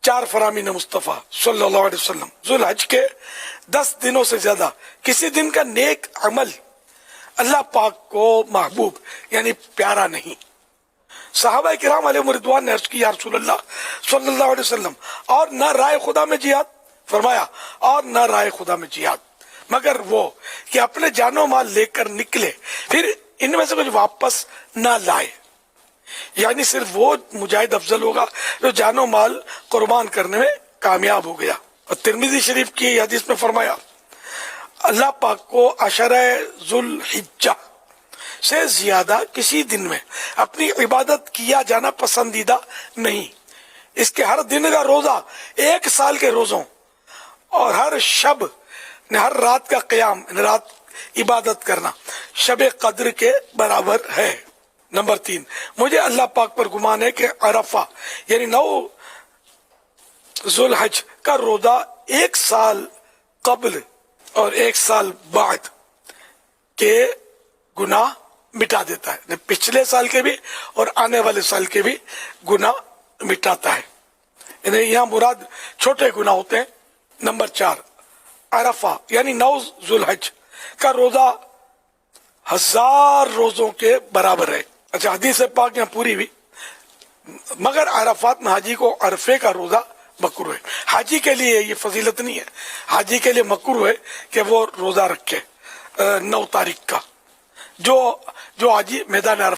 4 फरामीन मुस्तफ़ा सल्लल्लाहु अलैहि वसल्लम ज़ुल्हज के 10 दिनों से ज्यादा किसी दिन का नेक अमल अल्लाह पाक को महबूब यानी प्यारा नहीं। सहाबा किराम अलैहिम रिदवान ने अर्ज की, या रसूल अल्लाह सल्लल्लाहु अलैहि वसल्लम, और न राय खुदा में जिहाद, फरमाया और न राय खुदा में जिहाद, मगर वो कि अपने जानो माल लेकर निकले फिर इनमें से कुछ वापस ना लाए, यानी सिर्फ वो मुजाहिद अफजल होगा जो जानो माल कुर्बान करने में कामयाब हो गया। और तिरमिजी शरीफ की हदीस में फरमाया, अल्लाह पाक को अशरा जुल हिज्जा से ज्यादा किसी दिन में अपनी इबादत किया जाना पसंदीदा नहीं। इसके हर दिन का रोजा 1 साल के रोजों और हर शब हर रात का क़याम रात इबादत करना शब कद्र के बराबर है। नंबर 3, मुझे अल्लाह पाक पर गुमान है कि अरफा यानी 9 ज़ुल्हज का रोजा 1 साल कब्ल और 1 साल बाद के गुनाह मिटा देता है, पिछले साल के भी और आने वाले साल के भी गुनाह मिटाता है। यहाँ मुराद छोटे गुनाह होते हैं। नंबर 4, अरफा यानी 9 ज़ुल्हज का रोजा 1000 रोजों के बराबर है। अच्छा, हदीस पाक यहाँ पूरी हुई, मगर अरफात में हाजी को अरफे का रोजा मकरूह है। हाजी के लिए ये फजीलत नहीं है, हाजी के लिए मकरूह है कि वो रोजा रखे 9 तारीख का। जो हाजी मैदान